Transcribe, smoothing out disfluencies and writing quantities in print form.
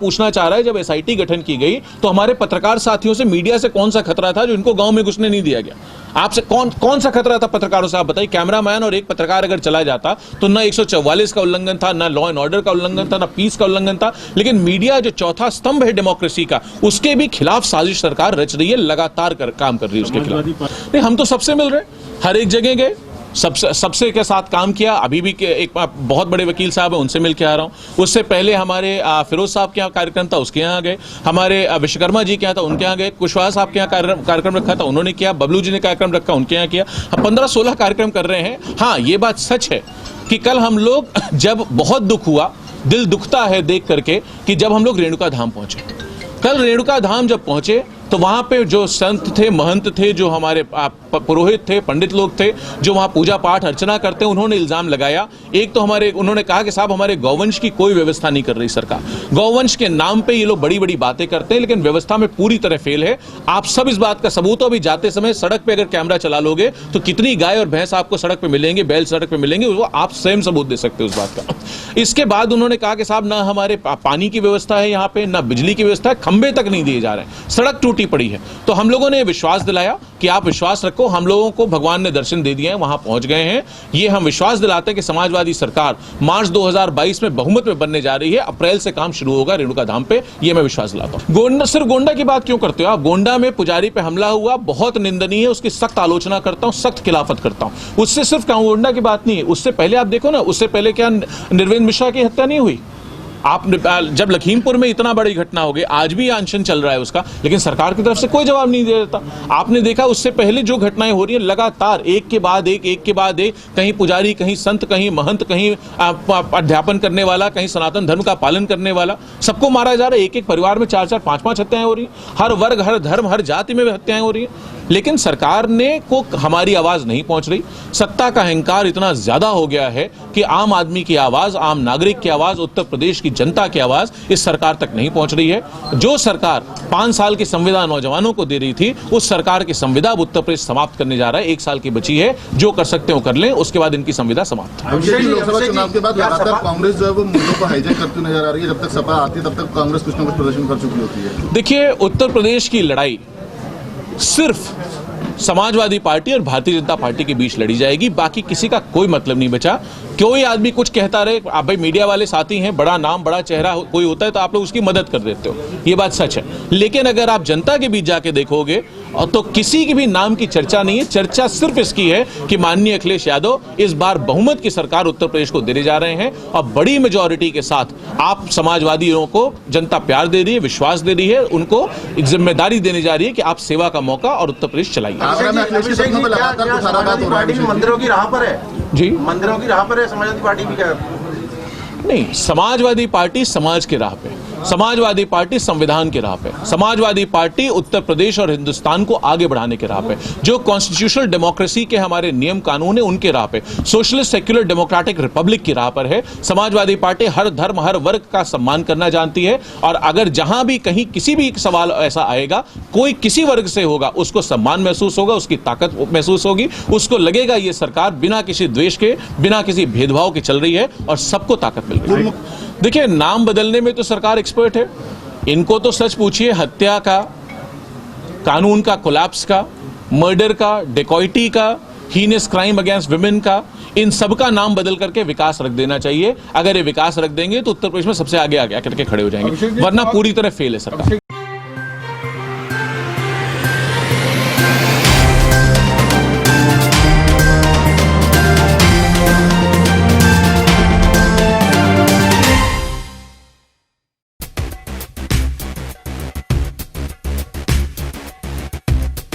पूछना चाह रहा है, जब एसआईटी गठन की गई तो हमारे पत्रकार साथियों से मीडिया से कौन सा खतरा था जो इनको गांव में घुसने नहीं दिया गया? आपसे कौन सा खतरा था पत्रकारों से? आप बताइए। कैमरामैन और एक पत्रकार अगर चला जाता तो ना 144 का उल्लंघन था, ना लॉ एंड ऑर्डर का उल्लंघन था, ना पीस का उल्लंघन था। लेकिन मीडिया जो चौथा स्तंभ है डेमोक्रेसी का, उसके भी खिलाफ साजिश सरकार रच रही है, लगातार काम कर रही है उसके खिलाफ। नहीं, हम तो सबसे मिल रहे हैं, हर एक जगह गए, सबसे के साथ काम किया। अभी भी एक बहुत बड़े वकील साहब है, उनसे मिल के आ रहा हूं। उससे पहले हमारे फिरोज साहब के यहाँ कार्यक्रम था, उसके यहाँ गए। हमारे विश्वकर्मा जी के यहाँ था, उनके यहाँ गए। कुशवाहा साहब के यहाँ कार्यक्रम रखा था, उन्होंने किया। बबलू जी ने कार्यक्रम रखा, उनके यहाँ किया। हम 15-16 कार्यक्रम कर रहे हैं। हाँ, ये बात सच है कि कल हम लोग जब बहुत दुख हुआ, दिल दुखता है देख करके कि जब हम लोग रेणुका धाम पहुंचे। कल रेणुका धाम जब पहुंचे तो वहां पे जो संत थे, महंत थे, जो हमारे पुरोहित थे, पंडित लोग थे, जो वहां पूजा पाठ अर्चना करते हैं, उन्होंने इल्जाम लगाया। एक तो उन्होंने कहा कि साहब हमारे गौवंश की कोई व्यवस्था नहीं कर रही सरकार। गौवंश के नाम पे ये लोग बड़ी बड़ी बातें करते हैं, लेकिन व्यवस्था में पूरी तरह फेल है। आप सब इस बात का सबूत हो। अभी जाते समय सड़क पे अगर कैमरा चला लोगे तो कितनी गाय और भैंस आपको सड़क पे मिलेंगे, बैल सड़क पे मिलेंगे, वो आप स्वयं सबूत दे सकते हो उस बात का। इसके बाद उन्होंने कहा कि साहब ना हमारे पानी की व्यवस्था है यहाँ पे, ना बिजली की व्यवस्था है, खंबे तक नहीं दिए जा रहे हैं, सड़क टूटी पड़ी है। तो हम लोगों ने विश्वास दिलाया कि आप विश्वास रखो, हम लोगों को भगवान ने दर्शन दे दिए हैं, वहां पहुंच गए हैं। ये हम विश्वास दिलाते हैं कि समाजवादी सरकार मार्च 2022 में बहुमत में बनने जा रही है। अप्रैल से काम शुरू होगा रेणुका धाम पे, ये मैं विश्वास दिलाता हूं। सिर्फ गोंडा की बात क्यों करते हो आप? गोंडा में पुजारी पे हमला हुआ, बहुत निंदनीय है, उसकी सख्त आलोचना करता हूं, सख्त खिलाफत करता हूं। उससे सिर्फ गोंडा की बात नहीं है, उससे पहले आप देखो ना, उससे पहले क्या निर्वेंद्र मिश्रा की हत्या नहीं हुई? आप जब लखीमपुर में इतना बड़ी घटना हो गई, आज भी अनशन चल रहा है उसका, लेकिन सरकार की तरफ से कोई जवाब नहीं दे देता। आपने देखा उससे पहले जो घटनाएं हो रही हैं लगातार, एक के बाद एक, कहीं पुजारी, कहीं संत, कहीं महंत, कहीं अध्यापन करने वाला, कहीं सनातन धर्म का पालन करने वाला, सबको मारा जा रहा है। एक परिवार में 4-4, 5-5 हत्याएं हो रही हैं। हर वर्ग, हर धर्म, हर जाति में हत्याएं हो रही हैं। लेकिन सरकार को हमारी आवाज नहीं पहुंच रही। सत्ता का अहंकार इतना ज्यादा हो गया है कि आम आदमी की आवाज, आम नागरिक की आवाज, उत्तर प्रदेश की जनता की आवाज इस सरकार तक नहीं पहुंच रही है। जो सरकार 5 साल की संविदा नौजवानों को दे रही थी, उस सरकार की संविदा उत्तर प्रदेश समाप्त करने जा रहा है। 1 साल की बची है, जो कर सकते हो कर लें, उसके बाद इनकी संविदा समाप्त। लोकसभा चुनाव के बाद लगातार कांग्रेस जो है वो मुद्दों को हाईजैक करती नजर आ रही है। जब तक सपा आती है तब तक कांग्रेस कुछ न कुछ प्रदर्शन कर चुकी होती है। देखिए, उत्तर प्रदेश की लड़ाई सिर्फ समाजवादी पार्टी और भारतीय जनता पार्टी के बीच लड़ी जाएगी, बाकी किसी का कोई मतलब नहीं बचा। कोई आदमी कुछ कहता रहे, आप भाई मीडिया वाले साथी हैं, बड़ा नाम, बड़ा चेहरा कोई होता है तो आप लोग उसकी मदद कर देते हो, ये बात सच है। लेकिन अगर आप जनता के बीच जाके देखोगे तो किसी की भी नाम की चर्चा नहीं है। चर्चा सिर्फ इसकी है कि माननीय अखिलेश यादव इस बार बहुमत की सरकार उत्तर प्रदेश को देने जा रहे हैं और बड़ी मेजॉरिटी के साथ आप समाजवादियों को जनता प्यार दे रही है, विश्वास दे रही है, उनको जिम्मेदारी देने जा रही है कि आप सेवा का मौका और उत्तर प्रदेश चलाइए। मंदिरों की राह पर है जी, मंदिरों की राह पर है समाजवादी पार्टी भी। क्या नहीं, समाजवादी पार्टी समाज के राह पे, समाजवादी पार्टी संविधान के राह पे, समाजवादी पार्टी उत्तर प्रदेश और हिंदुस्तान को आगे बढ़ाने के राह पे, जो कॉन्स्टिट्यूशनल डेमोक्रेसी के हमारे नियम कानून है उनके राह पे, सोशलिस्ट सेक्युलर डेमोक्रेटिक रिपब्लिक की राह पर है। समाजवादी पार्टी हर धर्म, हर वर्ग का सम्मान करना जानती है और अगर जहां भी कहीं किसी भी सवाल ऐसा आएगा, कोई किसी वर्ग से होगा, उसको सम्मान महसूस होगा, उसकी ताकत महसूस होगी, उसको लगेगा ये सरकार बिना किसी द्वेष के, बिना किसी भेदभाव के चल रही है और सबको ताकत मिल रही है। देखिए, नाम बदलने में तो सरकार एक्सपर्ट है। इनको तो सच पूछिए, हत्या का, कानून का कोलैप्स का, मर्डर का, डेकॉइटी का, हीनियस क्राइम अगेंस्ट विमेन का, इन सब का नाम बदल करके विकास रख देना चाहिए। अगर ये विकास रख देंगे तो उत्तर प्रदेश में सबसे आगे करके खड़े हो जाएंगे, वरना पूरी तरह फेल है सरकार।